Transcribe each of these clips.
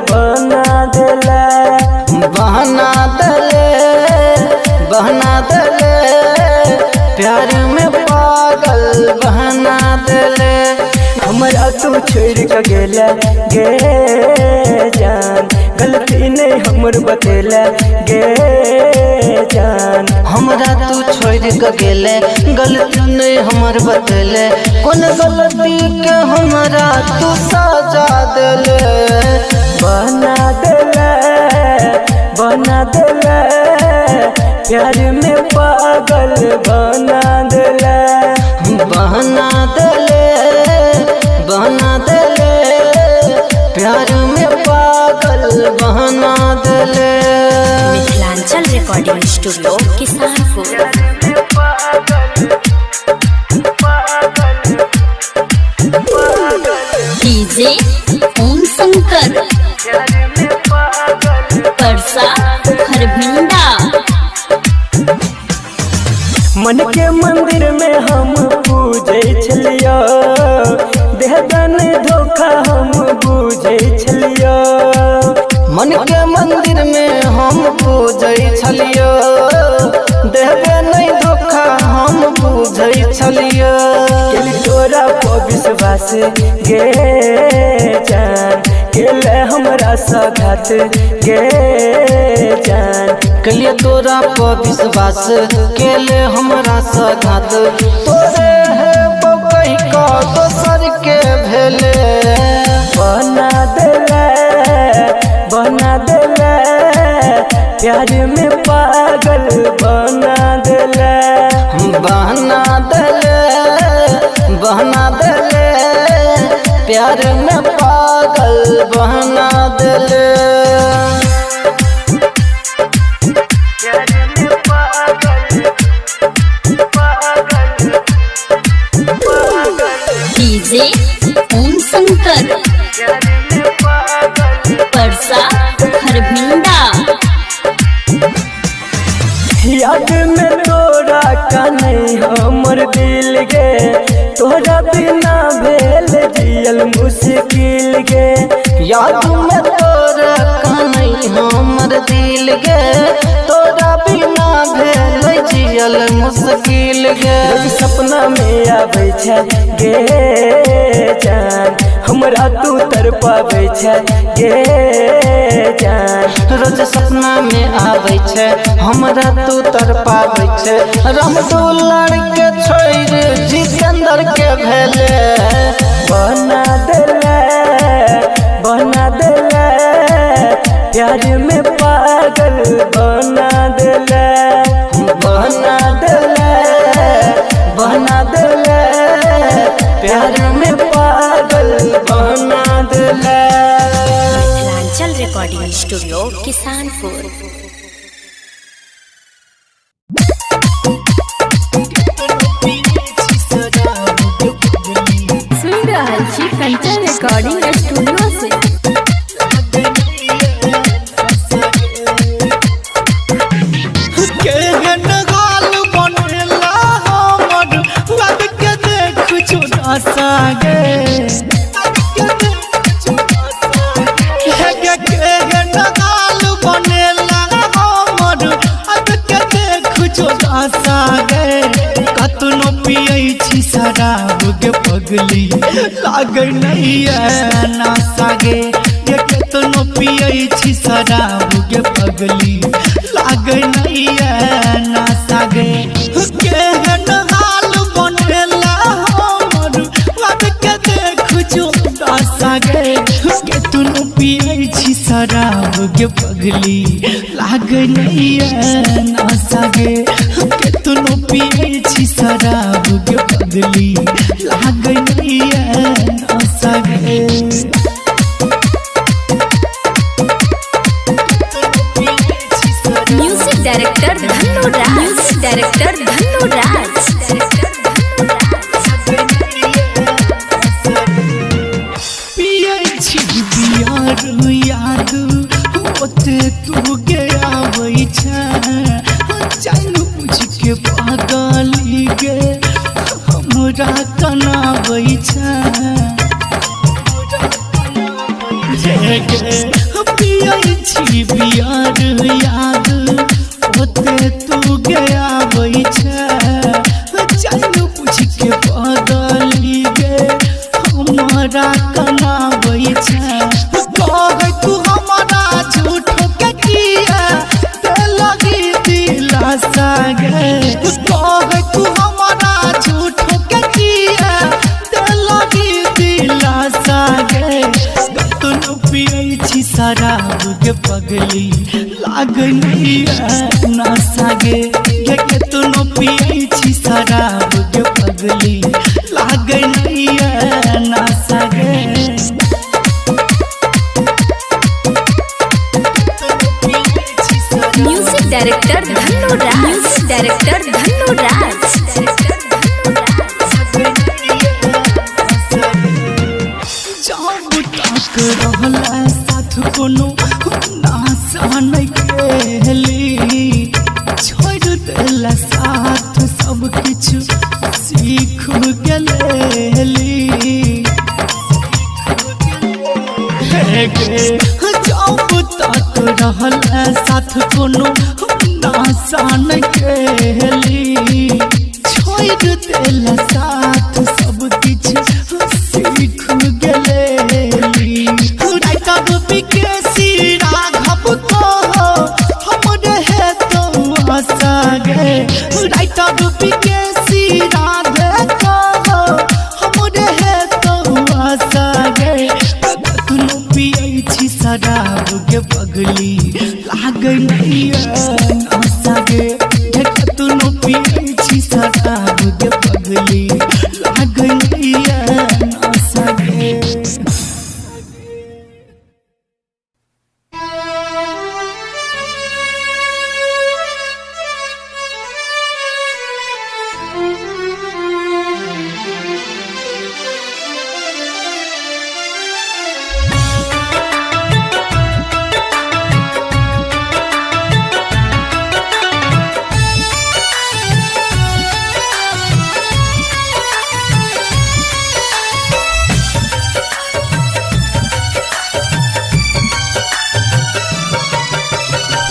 बना देले बहना देले बहना देले प्यार में पागल बहना देले। हमरा तू छोड़ के गेला गे जान गलती नहीं हमर बतेला गे जान। हमरा तू छोड़ के गेले गलती नहीं हमर बतेले कौन गलती के हमरा तू सजा देले। बना देले प्यार में पागल बना देले बहना देले बहना देले प्यार में पागल बहना देले। Mithilanchal recording studio Kisanpur. DJ Om Shankar Parsa Harbhinda. मन के मंदिर में हम पूजे छलियो देहदान धोखा हम पूजे छलियो। मन के मंदिर में हम पूजै छलियो देहबे नहीं धोखा हम पूजै छलियो। तोरा पर विश्वास गे जान केले हमरा सघात गे जान। कलिए तोरा पर विश्वास केले हमरा सघात तोरे है कहीं का दोसर के भेले। बना देले प्यार में पागल बना देले बहना देले बहना देले प्यार में पागल बहना देले। डीजे ओम शंकर परसा हरभिंडा। याद में तोरा का नहीं हमर दिल गे तोरा बिना भेल जियल मुश्किल गे। याद में तोरा का नहीं हमर दिल गे तोरा बिना भेल जियल मुश्किल गे। सपना में आबै छै गे जान हमरा तू तरपाबै छै गे जान। रोज सपना में आबै छै हमरा तू तरपाबै छै। रामदुलार के छोड़ जितेंद्र के भेले। बना देले प्यार में पागल बना देले बहना देले प्यार में पागल बहना देले। Mithilanchal recording studio Kisanpur. सुन रहल छी कंचन रिकॉर्डिंग स्टूडियो से। कतनो पियै छी शराब के पगली लागे नहीं नशा गे। कतनो पियै छी शराब के पगली लागे नहीं नशा गे। केहन हाल बनेला हमर अब के देख जो दशा गे। कतनो पियै छी शराब के पगली लागे नहीं नशा गे। कतनो पियै छी शराब के पगली लागे नहीं नशा गे। म्यूजिक डायरेक्टर धन्नो राज। पियै छी बियार याद ओते तू के आबै छै जान बुझ के पागली गे हमरा कनाबै छै। छिबियार याद होते तू गया वही जानो पूछ के बदली गे हमारा कना वही कह तू हमारा झूठ के किया ते लगी दिलासा गे कह तू हमारा झूठ के किया ते लगी दिलासा गे तुनु पियै छी शराब के पगली लाग नहीं नशा गे के तुनु पियै छी शराब के पगली लाग नहीं नशा गे म्यूजिक डायरेक्टर धन्नु राज जब तक रहला साथ कोनो नासा नहीं खेली छोड़ देला साथ सब किछु सीख गेली जब तक रहला साथ कोनो नासा नहीं खेली छोड़ देला साथ सब किछु सीख गेली राइटर विकेसी राघव को हमरे है तो आशा गे राइटर विकेसी राघव को हमरे है तो आशा गे तुनु पियै छी शराब के पगली लाग नहीं आशा गे तुनु पियै छी शराब के पगली लाग नहीं आशा गे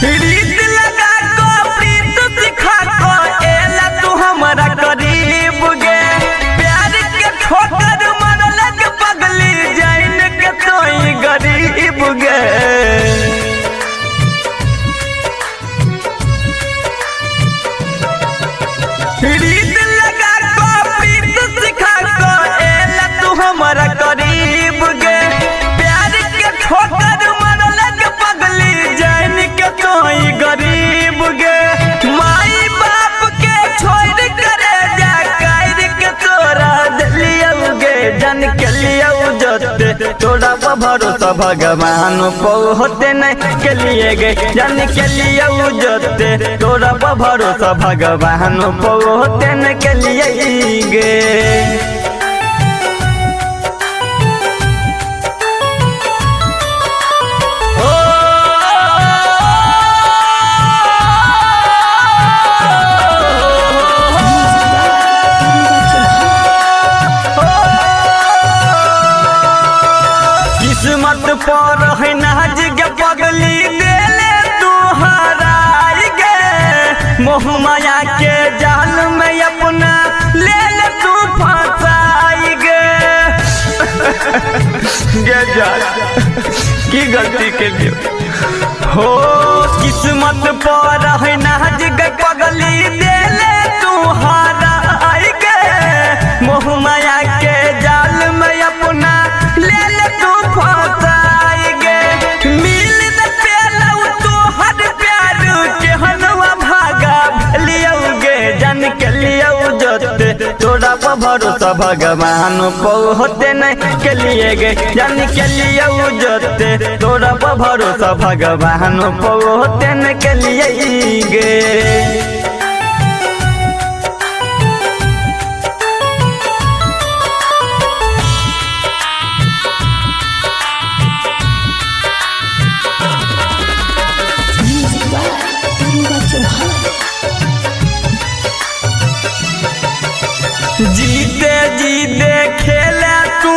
रीत लगा को प्रीत सिखा को एला तू हमरा करीब गे प्यार के ठोकर मारल के पगली जाइन के तोई गरीब गे रीत लगा को प्रीत सिखा को एला तू हमरा करीब गे प्यार के ठोकर मारल के पगली जाइन के तोई गरीब गे माई बाप के छोड़ करे जा कायर के तोरा दिलियौ गे जन के लियौ जते तोरा पर भरोसा भगवान पहुँचते नहीं के लिए गे जन के लियौ जते तोरा पर भरोसा भगवान पहुँचते नहीं के लिए गे किस्मत पर है नाज के पगली देले तू हराई गे मोह माया के जाल में अपना ले ले तू फंसाई गे गे जा की गलती के लिए हो किस्मत पर है नाज के पगली देले तू हराई गे मोह माया के जाल में अपना ले ले तू फंसाई गे मिल न पेलौ तू हर प्यार के हनवा भागा लियौ गे जन के लियौ जते तोरा पर भरोसा भगवान पहुँचते नहीं के लिए गे जन के लियौ जते तोरा पर भरोसा भगवान पहुँचते नहीं के लिए गे जीते जीते खेला तू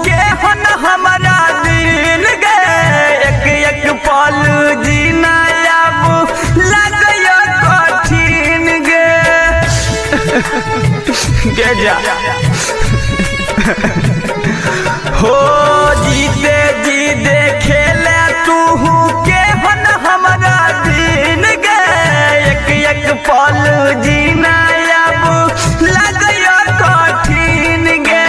के हन हमारा दिल गे एक एक पल ए जा हो जीते जी देखेले तू के हन हमरा दिन गे एक एक पल जीना अब लगया कठिन गे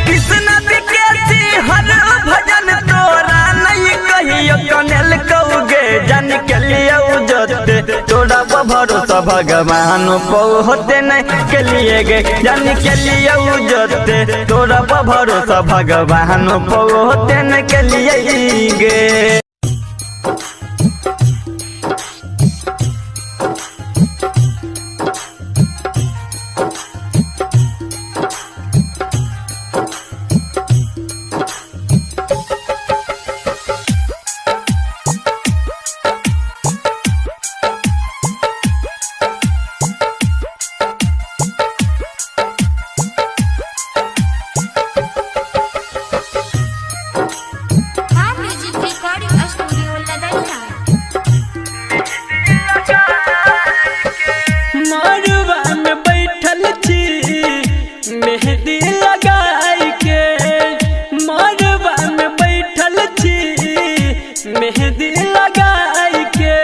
कृष्ण बिकेसी हर भजन तोरा नहीं कहियो कनेल कौगे जन के लिए उजते तोरा भरोसा भगवान होते नहीं के लिए गे जन के लिए उजते तोरा भरोसा भगवान होते नहीं के लिए गे। मेहंदी लगाई के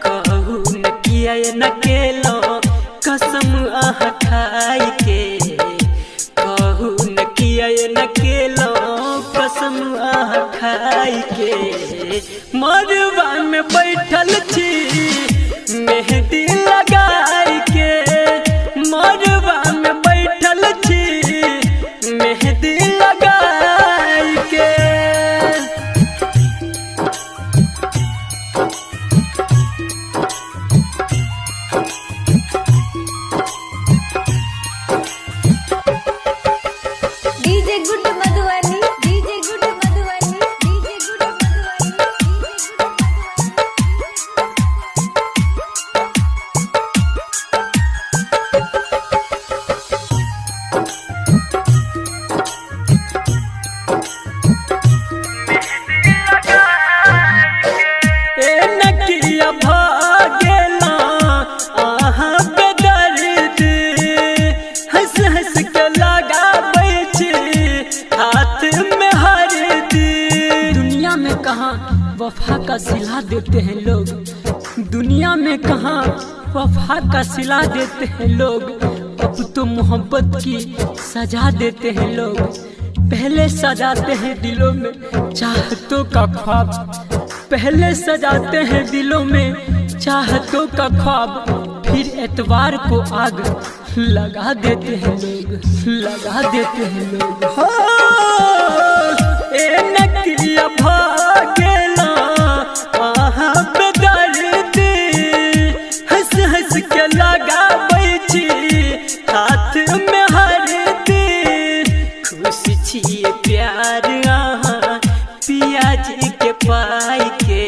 कहू न किया न केलो कसम आह खाई के कहू न किया न केलो कसम आह खाई के मरवा में बैठल छी मेहंदी लगाई के मरवा में बैठल छी मेहंदी लगाई के। वफा का सिला देते हैं लोग दुनिया में कहाँ वफा का सिला देते हैं लोग अब तो मोहब्बत की सजा देते हैं लोग पहले सजाते हैं दिलों में चाहतों का ख्वाब पहले सजाते हैं दिलों में चाहतों का ख्वाब फिर एतवार को आग लगा देते हैं लोग लगा देते हैं लोग। ए नकिया भागेला आहा बेदर्दी हंस हंस के लगाबै छी हाथ में हरदी खुशी छिए प्यार आहा पियाज के पाई के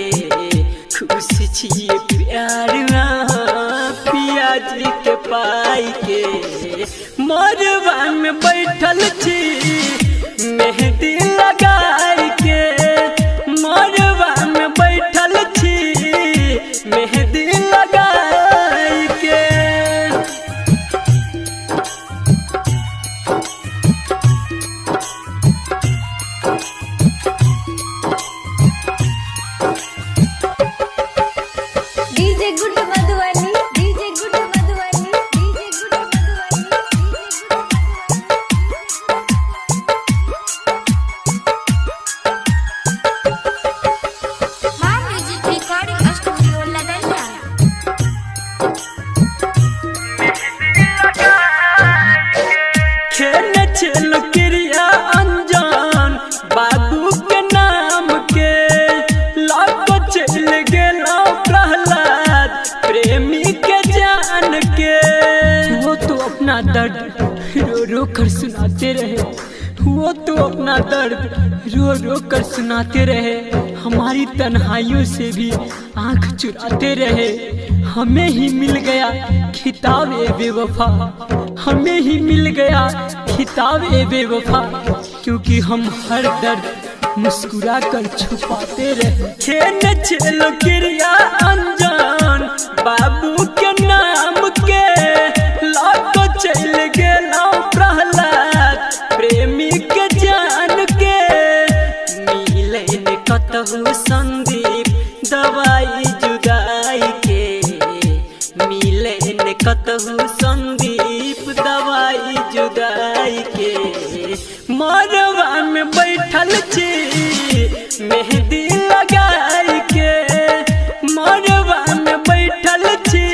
खुशी छिए प्यार आहा पियाज के पाई के मरवा में बैठल छी मेहंदी लगाई के मरवा में बैठल छी मेहंदी लगाई के। DJ good Madhubani DJ good Madhubani DJ good दर्द रो रो कर सुनाते रहे वो तो अपना दर्द रो रो कर सुनाते रहे हमारी तन्हाइयों से भी आंख चुराते रहे हमें ही मिल गया खिताब ए बेवफा हमें ही मिल गया खिताब ए बेवफा क्योंकि हम हर दर्द मुस्कुरा कर छुपाते रहे। खेल चलो क्रिया अनजान बाबू के नाम के लाखों चल गेला लगाई के मरवा में बैठल छी मेहंदी लगाई के मरवा में बैठल छी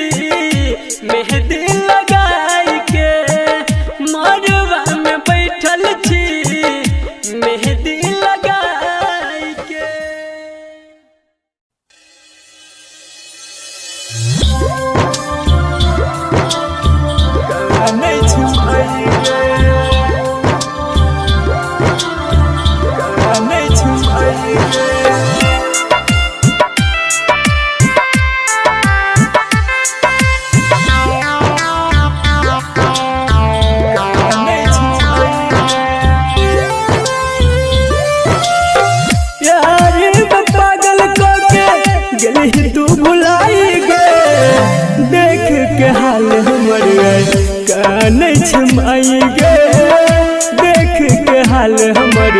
मेहंदी लगाई के मरवा में बैठल छी मेहंदी लगाई के। नहीं छुपाई गे नहीं छुपाई गे तू भुलाई गे देख के हाल हमर नहीं छमाई गे देख के हाल हमर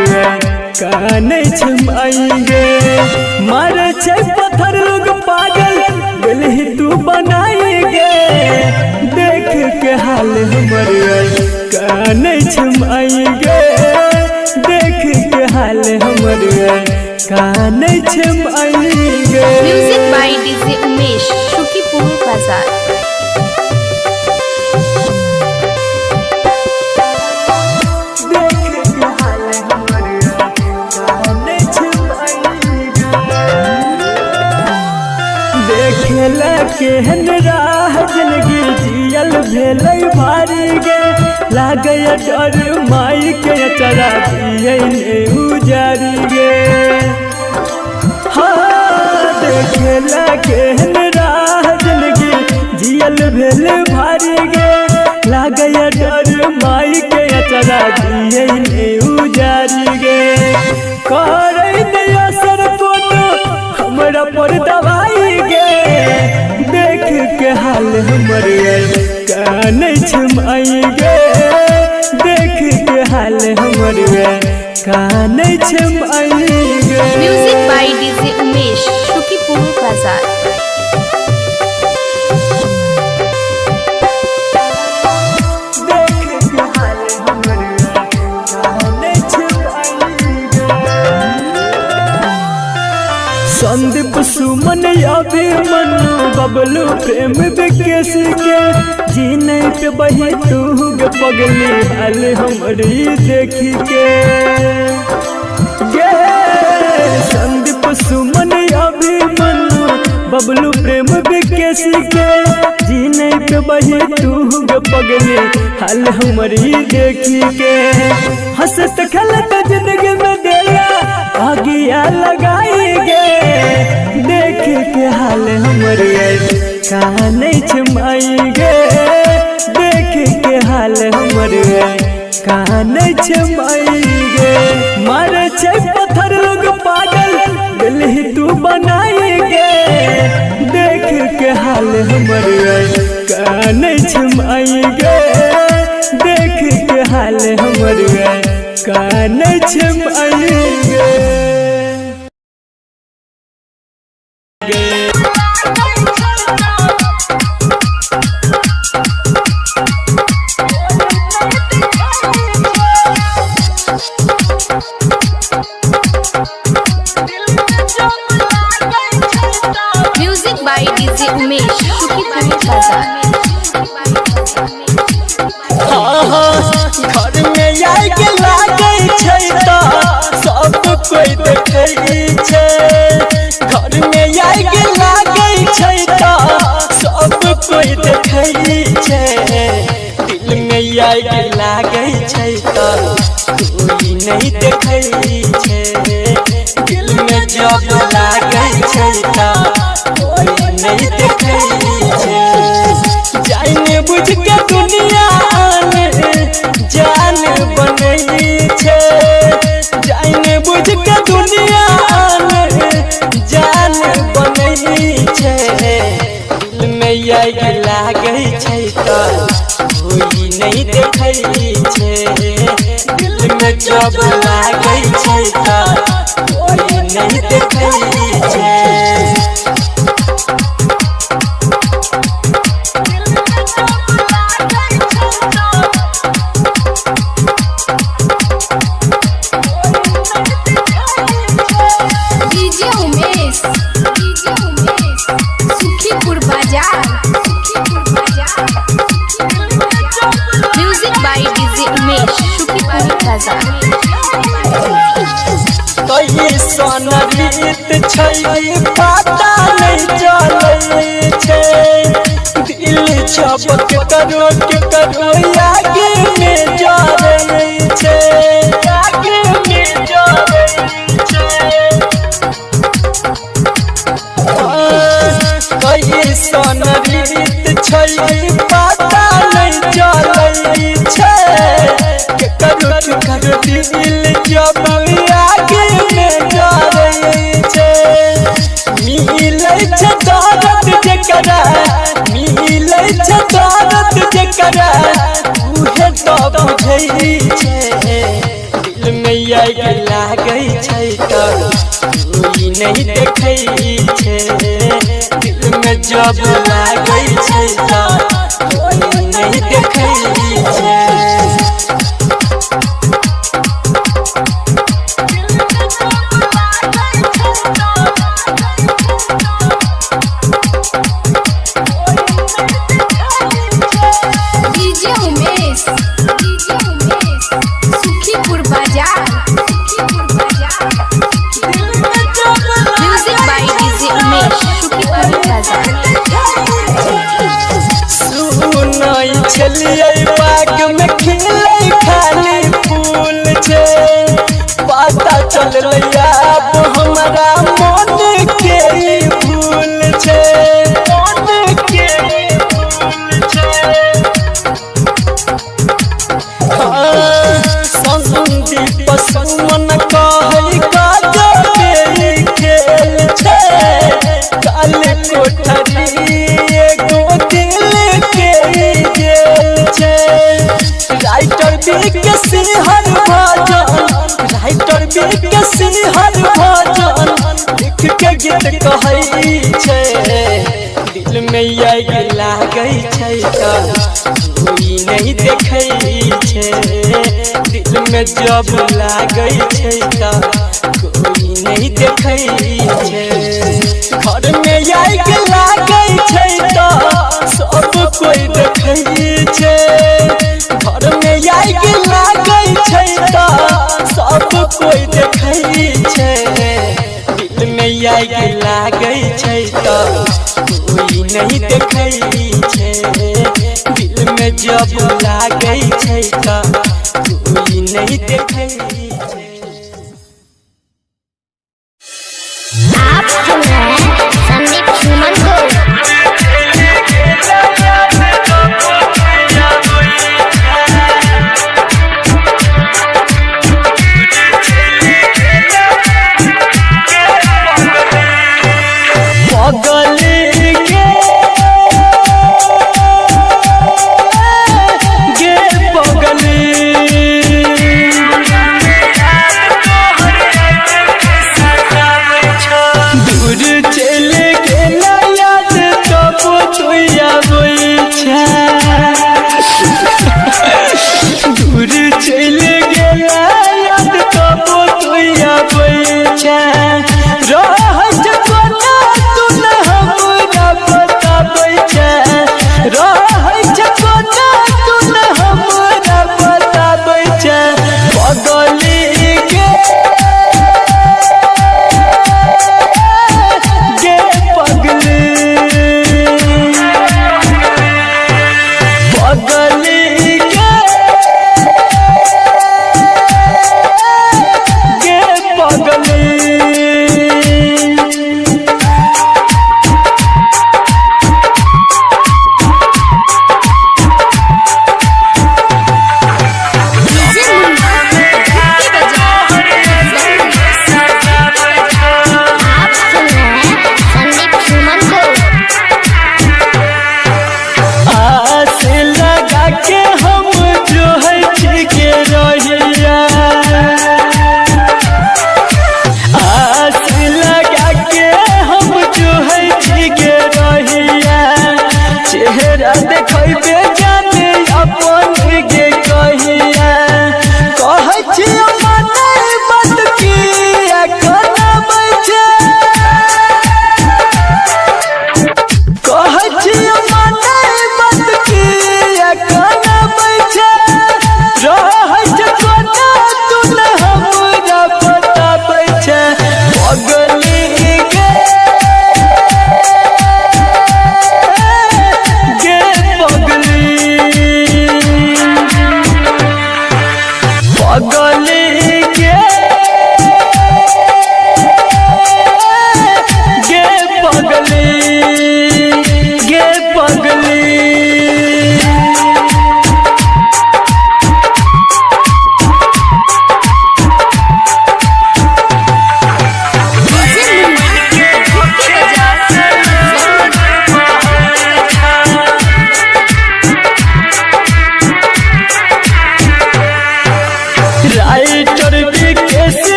नहीं छमाई गे मारे छै पत्थर लोग पागल गलही तू बनाई गे देख के हाल हमर नहीं छमाई गे देख के हाल हमर नहीं छमाई गे। Music by DJ Umesh Shukipur बाजार। देखेला केहन राह जिंदगी जियल भेलै भारी गे लागे डर माई के चरा दिए उजारी गे हाँ देखेला केहन राह जिंदगी जियल भेल भारी गे लागे डर माई के चरा दिए उजारी गे करे नया सर कोनो हमरा पर दवाई गे देख के हाल हमर नहीं छमाई गे देख के हाल हमर नहीं छमाई गे। Music by DJ Umesh Shukipur बाजार। संदीप सुमन अभिमन्यु बबलू प्रेम विकेश के जीने पे बही तू गे पगली हाल हमरी देखी के गे संदीप सुमन अभिमन्यु बबलू प्रेम विकेश के जीने पे बही तू गे पगली हाल हमरी देखी के हंसत खेलत जिंदगी में दिया आगिया लगाई गे देख के हाल हमर नहीं छमाई गे देख के हाल हमर नहीं छमाई गे मारे छै पत्थर लोग पागल गलही तू बनाई गे देख के हाल हमर नहीं छमाई गे देख के हाल हमर नहीं छमाई गे। Music by DJ Umesh Shukipur बाजार। घर में आई के लागे छै त सब कोई देखै छै घर में आई के लागे छै त सब कोई देखै छै दिल में आई के लागे छै त कोई नहीं देखै छै दिल में जब लागे छै त कोई नहीं देखै छै जाने बुझ के दुनिया जान बनई छे जाने बुझ के दुनिया जान बनई छे दिल में आग लागे छै त कोई नहीं देखै छे दिल में जब लागे छै त कोई नहीं देखै छे। by DJ Umesh, Shukipur Bazaar. कैसन रीत छै पता नहीं चलै छै दिल छपक करो के करो आगे में जरै छै आगे में जरै छै कैसन रीत छै पता नहीं चलै छै के करो दिल जब आगे में जरै छै मिलै छै दर्द जेकरा मिलै छै दर्द जेकरा उहे तो बुझै छै दिल में आग लागै छै त कोई नहीं देखै छै दिल में जब लागै छै त कोई नहीं देखै छै DJ Umesh, Shukipur Bazaar. Music by DJ Umesh, Shukipur Bazaar. सुनई छलिए बाग में खिलै खाली फूल छै पता चललै अब हमरा मन के भूल छै मन के भूल छै संदीप सुमन कहै काजे खेल छै काल कोठरी एगो दिल के जेल छै राइटर के सिंहर भजन राइटर के सिंहर भजन लिख के गीत कहै छै दिल में आग लागै छै त कोई नहीं देखै छै दिल में जब लागै छै त कोई नहीं देखै छै घर में आग लागै छै त सब कोई देखै छै घर में आग लागै छै त सब कोई देखै छै दिल में आग लागै छै त कोई नहीं देखै छै दिल में जब लागै छै त कोई नहीं देखै छै आप सुन रहे हैं संदीप सुमन को। पगली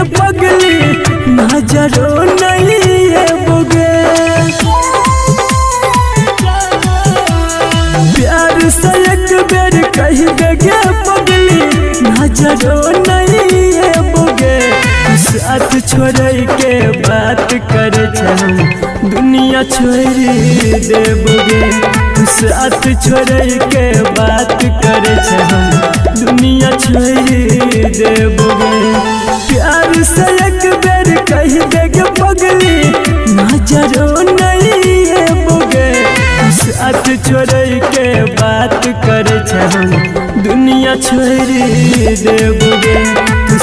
देगे पगली नजरो नहीं है बुगे प्यार से एक बेर कह देगे पगली नजरो नहीं है बुगे साथ छोड़ के बात करे हम दुनिया छोड़ देबोगे साथ छोड़ के बात करे हम दुनिया छोड़ देबोगे प्यार से एक बेर कह देगे पगली नजरो नहीं है बोगे साथ छोड़ के बात करे हम दुनिया छोड़ देबोगे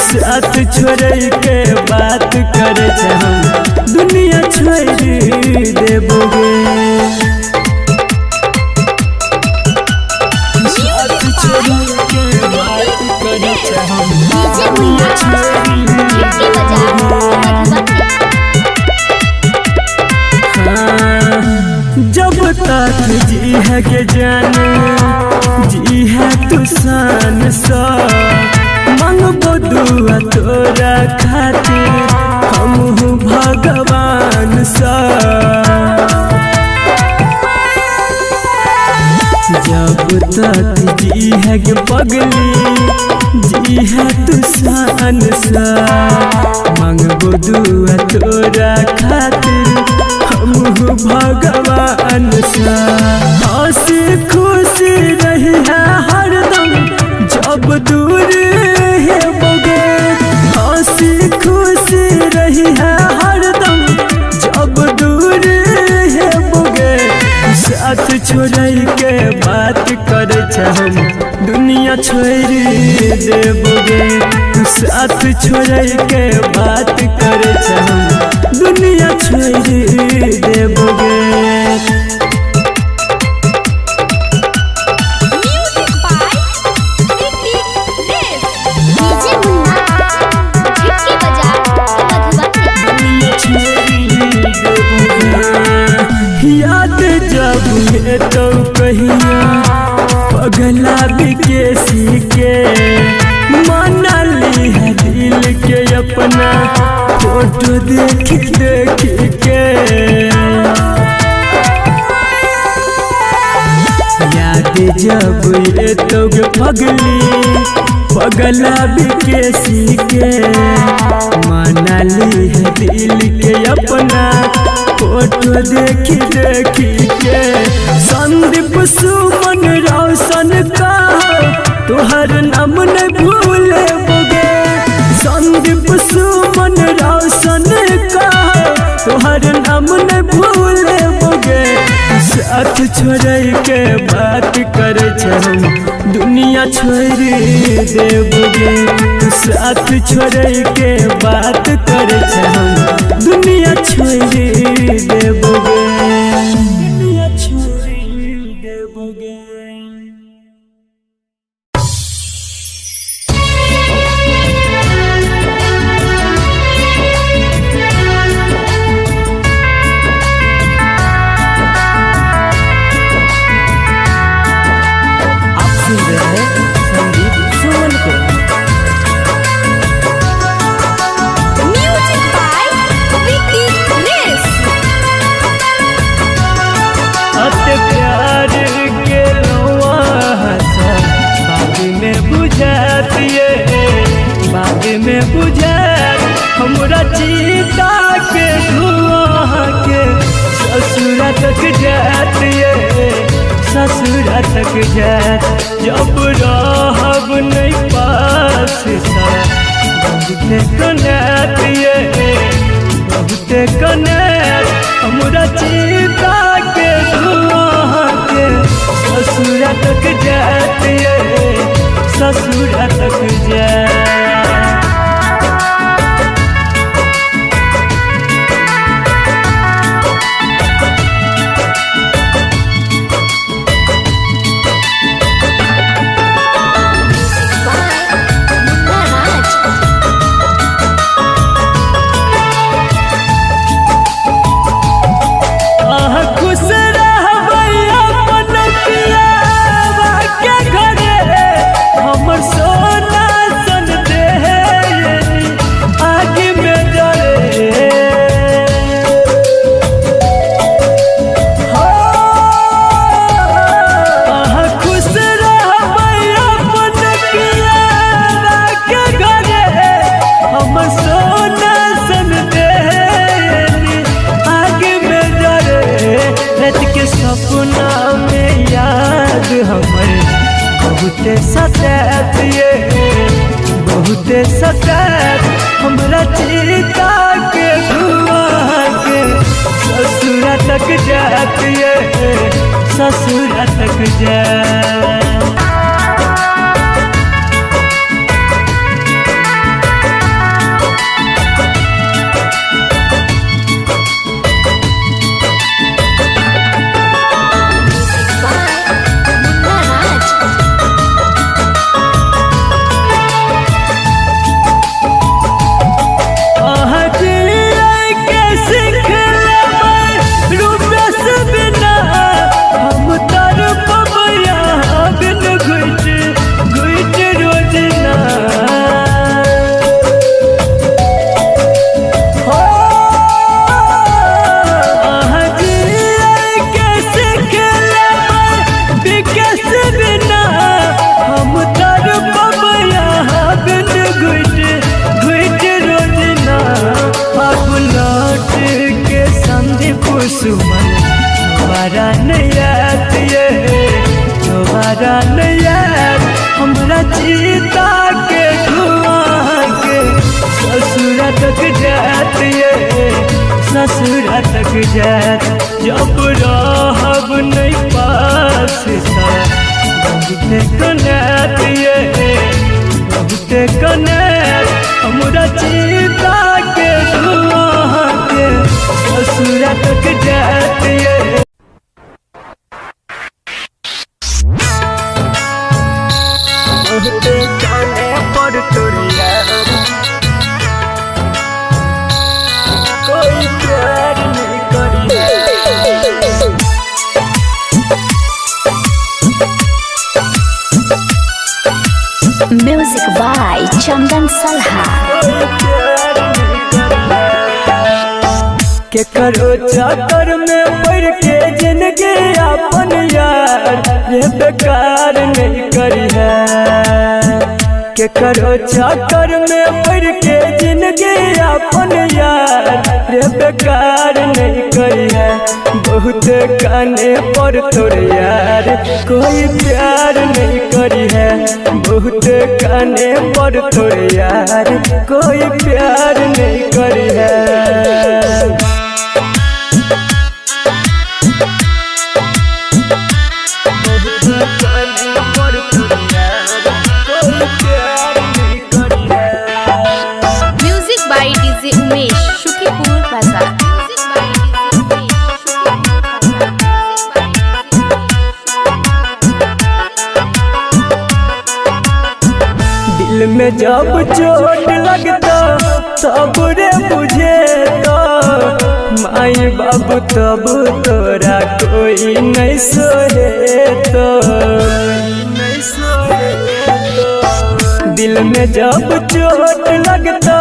साथ छोड़ के बात करे हम दुनिया छोड़ देबोगे साथ छोड़ के बात करे हम दुनिया छोड़ जब तक जी है के जाने जी है तू सान सा मंगबो दुआ तोरा खातिर हम भगवान सा जब तक जी है के पगली जी है तू सान सा मंगबो दुआ तोरा खातिर हम भगवान सा हंसी खुशी रही है हरदम जब दूर है बोगे हंसी खुशी रही है हरदम जब दूर है बोगे साथ छोड़ के बात करे हम दुनिया छोड़ देबोगे साथ छोड़ के बात करे हम दुनिया छोड़ देबोगे याद जब में तो कहिया पगला बिकेसी के माना ली है दिल के अपना फोटो देख देख के याद जब ये तो पगली पगला बिकेसी के माना ली है दिल के अपना फोटो देखी देखी के संदीप सुमन रोशन का तुहर नाम न भूले बोगे संदीप सुमन रोशन का तुहर नाम न भूले बोगे साथ छोड़ के बात करे हम दुनिया छोड़ देबोगे साथ छोड़ के बात करे हम दुनिया छोड़ देबोगे दुनिया छोड़ देबोगे में बुझात हमरा चिता के धुआं के ससुरा तक जात ये ससुरा तक जात जब रहब नहीं पास बहुते कनात ये बहुते कनात हमरा चिता के धुआं के ससुरा तक जात ये ससुरा तक जात सोना बहुते सतात ये बहुते सतात हमरा चिता के धुआं के ससुरा तक जात ये ससुरा तक जात। दोबारा नयात ये दोबारा नयात हमरा चिता के धुआं के ससुरा तक जात ये ससुरा तक जात। जब रहब नहीं पास बहुते कनात ये बहुते कनात हमरा चिता के धुआं के ससुरा तक जात ये। बहुते जाने पर तोरिया कोई प्यार नहीं करिया। म्यूजिक बाय चंदन सलहा। के करो चाकर में पढ़ के जिंदगी अपन यार रे बेकार नहीं करी है। के करो चाकर में पढ़ के जिंदगी अपन यार रे बेकार नहीं करी है। बहुत काने पर तोर यार कोई प्यार नहीं करी है। बहुत काने पर तोर यार कोई प्यार नहीं करी है। Music by DJ Umesh Shukipur बाजार। दिल में जब चोट लगता तब रे बुझे तो माई बाबू तब तोरा कोई नहीं सोहे तो दिल में जब चोट लगता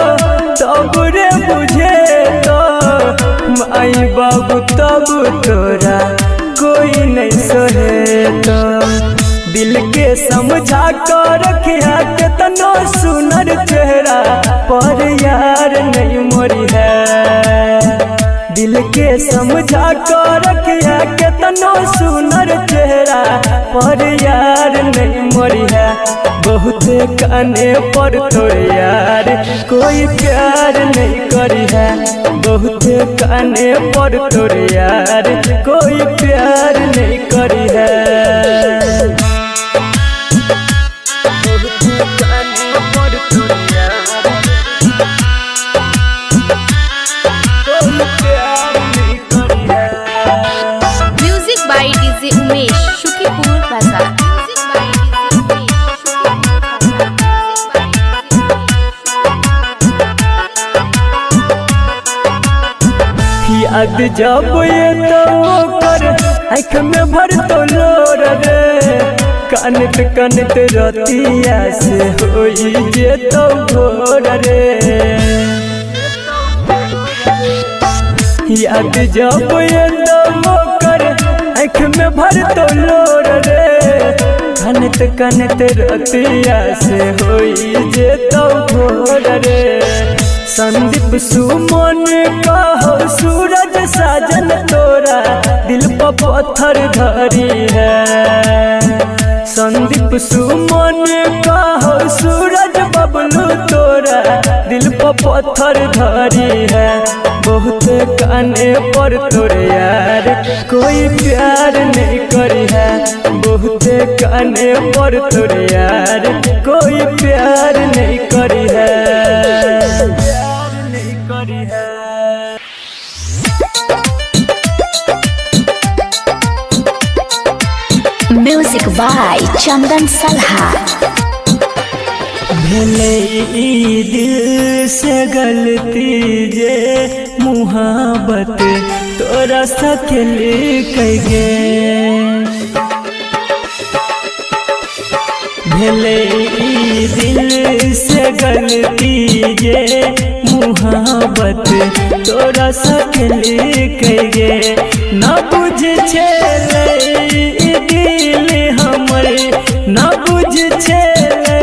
तब रे बुझे तो माई बाबू तब तोरा कोई नहीं सोहे तो। दिल के समझा कर रखिया कितनो सुनर चेहरा पर यार नहीं मोरी है। दिल के समझा कर रखिया कितनो सुनर चेहरा पर यार नहीं मोरी है। बहुत काने पर तोर यार कोई प्यार नहीं करी है। बहुत काने पर तोर यार कोई प्यार नहीं करी है। Music by DJ Umesh Shukipur बाजार। याद जब ये तो कर आँख में भर तो लोर रे कानत कानत रतिया से होई जे तो भोर रे। याद जब ये तो कर आँख में भर तो लोर रे कानत कानत रतिया से होई जे तो भोर रे। संदीप सुमन कहो सूरज साजन तोरा दिल पर पत्थर धरी है। संदीप सुमन कहो सूरज बबलू तोरा दिल पर पत्थर धरी है बहुत काने पर तोरे यार कोई प्यार नहीं करी है बहुत काने पर तोरे यार कोई प्यार नहीं करी है प्यार नहीं करी है। Music by Chandan Salha. भले ई दिल से गलती जे मुहाबत तोरा सकेल कइगे भले ई दिल से गलती जे मुहाबत तोरा सकेल कइगे न बुझ छेले दिल हमर न बुझ छेले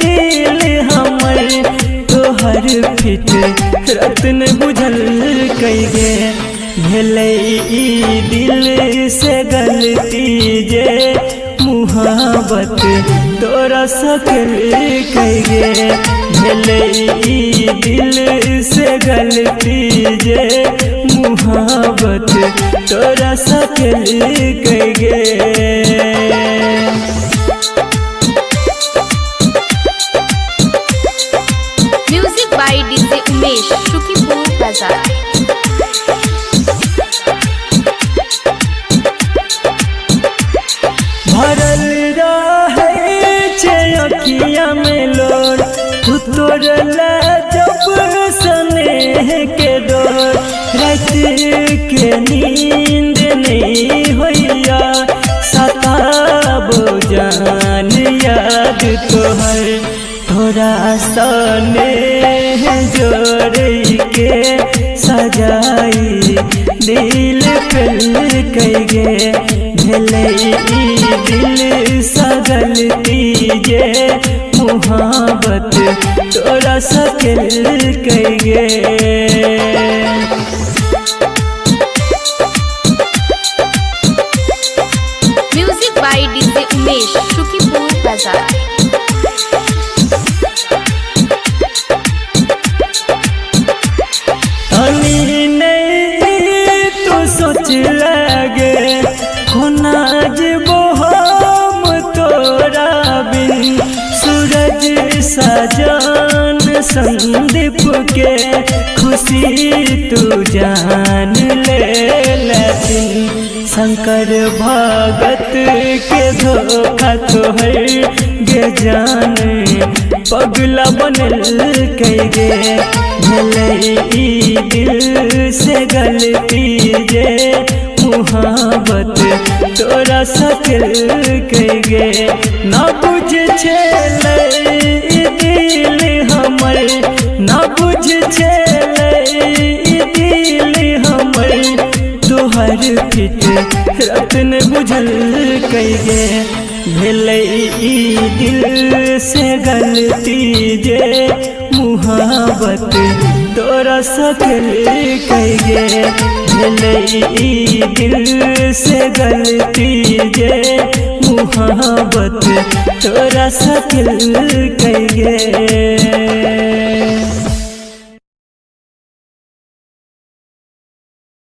दिल हमर तोहर फिट रत्न बुझल कइगे भले ई दिल से गलती जे मुहाबत तोरा सकेल कइगे भले ई दिल से गलती जे मुहाबत तोरा सकेल कइगे। Music by DJ Umesh, Shukipur Bazaar. भरल रहे छे अखिया में लोर तू तोड़ला जब स्नेह के डोर रात के नींद नहीं होइया सताबो जान याद तोहर थोड़ा सने जोड़ के सजाई दिल पे कइगे भले ई दिल सगलती जे मुहाबत तोरा सकेल कइगे। Music by DJ Umesh, Shukipur Bazaar. हनी नहीं तो सोच लगे होना जबो हम तोरा बिन सूरज सजान संदीप के खुशी तू जान ले लेकिन शंकर भगत के धोखा तोहर गे जान पगला बनल कइगे भले ई दिल से गलती जे मुहाबत तोरा सकेल कइगे न बुझ छेले दिल हमर न बुझ छेले दिल हमर तोहर फिट रत्न बुझल कइगे भले ई दिल से गलती जे मुहाबत तोरा सकेल कइगे भले ई दिल से गलती जे मुहाबत तोरा सकेल कइगे।